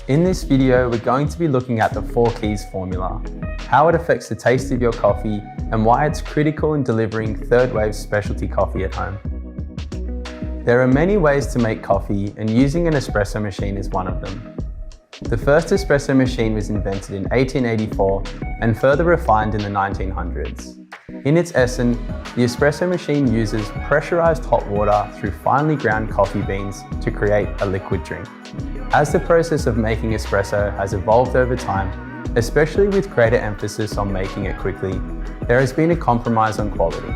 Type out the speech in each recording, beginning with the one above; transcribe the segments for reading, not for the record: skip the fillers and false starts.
In this video, we're going to be looking at the 4 keys formula, how it affects the taste of your coffee, and why it's critical in delivering third wave specialty coffee at home. There are many ways to make coffee, and using an espresso machine is one of them. The first espresso machine was invented in 1884 and further refined in the 1900s. In its essence, the espresso machine uses pressurized hot water through finely ground coffee beans to create a liquid drink. As the process of making espresso has evolved over time, especially with greater emphasis on making it quickly, there has been a compromise on quality.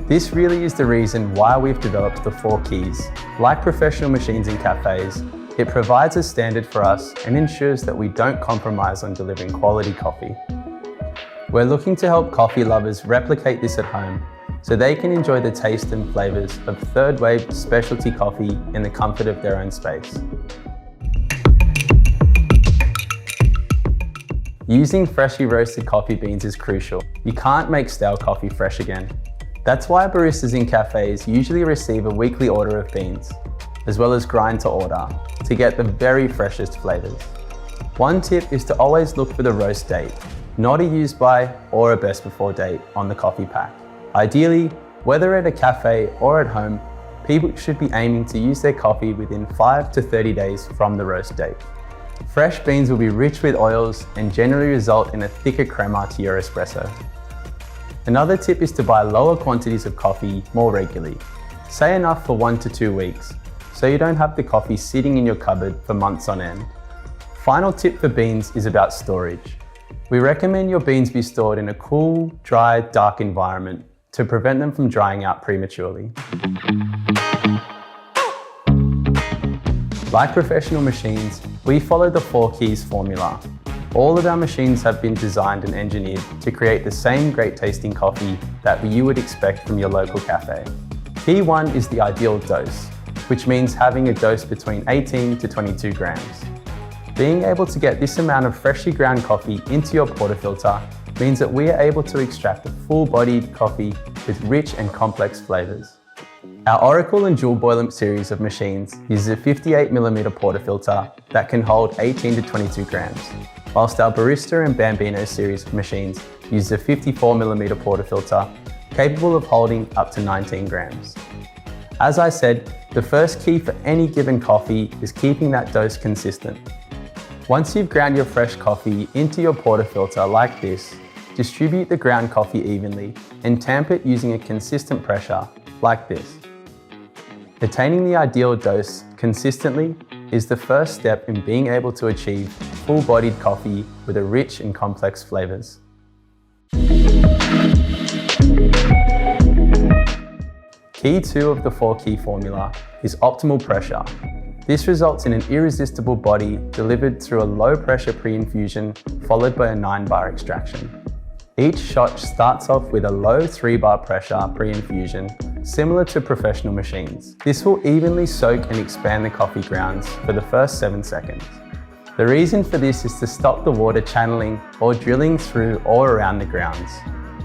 This really is the reason why we've developed the 4 keys. Like professional machines in cafes, it provides a standard for us and ensures that we don't compromise on delivering quality coffee. We're looking to help coffee lovers replicate this at home so they can enjoy the taste and flavours of third wave specialty coffee in the comfort of their own space. Using freshly roasted coffee beans is crucial. You can't make stale coffee fresh again. That's why baristas in cafes usually receive a weekly order of beans, as well as grind to order, to get the very freshest flavours. One tip is to always look for the roast date, not a use by or a best before date on the coffee pack. Ideally, whether at a cafe or at home, people should be aiming to use their coffee within 5 to 30 days from the roast date. Fresh beans will be rich with oils and generally result in a thicker crema to your espresso. Another tip is to buy lower quantities of coffee more regularly, say enough for 1 to 2 weeks, so you don't have the coffee sitting in your cupboard for months on end. Final tip for beans is about storage. We recommend your beans be stored in a cool, dry, dark environment to prevent them from drying out prematurely. Like professional machines, we follow the 4 keys formula. All of our machines have been designed and engineered to create the same great tasting coffee that you would expect from your local cafe. Key 1 is the ideal dose, which means having a dose between 18 to 22 grams. Being able to get this amount of freshly ground coffee into your portafilter means that we are able to extract a full-bodied coffee with rich and complex flavours. Our Oracle and Dual Boiler series of machines uses a 58mm portafilter that can hold 18 to 22 grams, whilst our Barista and Bambino series of machines uses a 54mm portafilter capable of holding up to 19 grams. As I said, the first key for any given coffee is keeping that dose consistent. Once you've ground your fresh coffee into your portafilter like this, distribute the ground coffee evenly and tamp it using a consistent pressure like this. Attaining the ideal dose consistently is the first step in being able to achieve full-bodied coffee with a rich and complex flavours. Key 2 of the 4 key formula is optimal pressure. This results in an irresistible body delivered through a low pressure pre-infusion followed by a 9-bar extraction. Each shot starts off with a low 3-bar pressure pre-infusion, similar to professional machines. This will evenly soak and expand the coffee grounds for the first 7 seconds. The reason for this is to stop the water channeling or drilling through or around the grounds,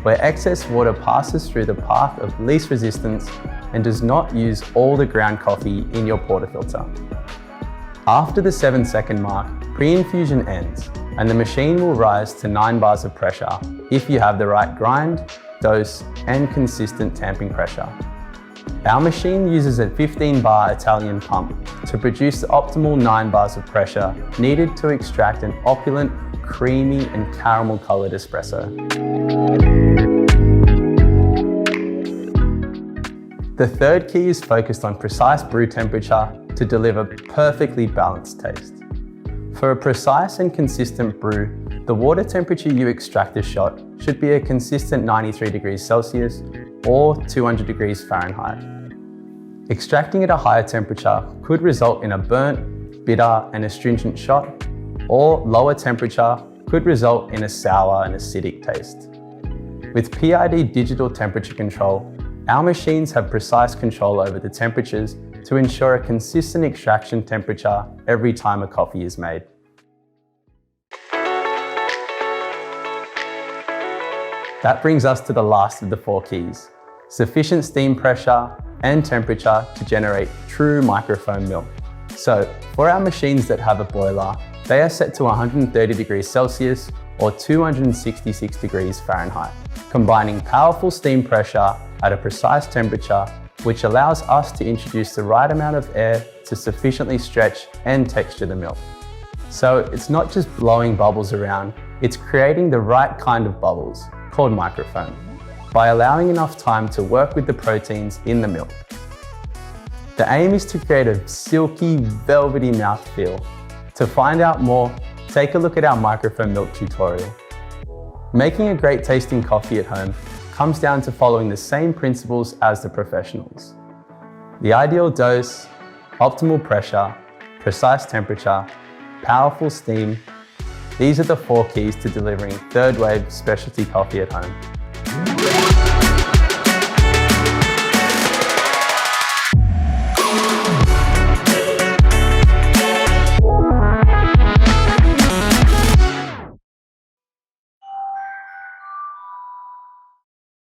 where excess water passes through the path of least resistance and does not use all the ground coffee in your portafilter. After the 7-second mark, pre-infusion ends, and the machine will rise to 9 bars of pressure if you have the right grind, dose, and consistent tamping pressure. Our machine uses a 15-bar Italian pump to produce the optimal 9 bars of pressure needed to extract an opulent, creamy, and caramel-coloured espresso. The third key is focused on precise brew temperature to deliver perfectly balanced taste. For a precise and consistent brew, the water temperature you extract a shot should be a consistent 93 degrees Celsius or 200 degrees Fahrenheit. Extracting at a higher temperature could result in a burnt, bitter and astringent shot, or lower temperature could result in a sour and acidic taste. With PID digital temperature control, our machines have precise control over the temperatures to ensure a consistent extraction temperature every time a coffee is made. That brings us to the last of the 4 keys: sufficient steam pressure and temperature to generate true microfoam milk. So for our machines that have a boiler, They are set to 130 degrees Celsius or 266 degrees Fahrenheit, combining powerful steam pressure at a precise temperature, which allows us to introduce the right amount of air to sufficiently stretch and texture the milk. So it's not just blowing bubbles around, it's creating the right kind of bubbles, called microfoam, by allowing enough time to work with the proteins in the milk. The aim is to create a silky, velvety mouthfeel. To find out more, take a look at our microfoam milk tutorial. Making a great tasting coffee at home comes down to following the same principles as the professionals. The ideal dose, optimal pressure, precise temperature, powerful steam. These are the 4 keys to delivering third wave specialty coffee at home.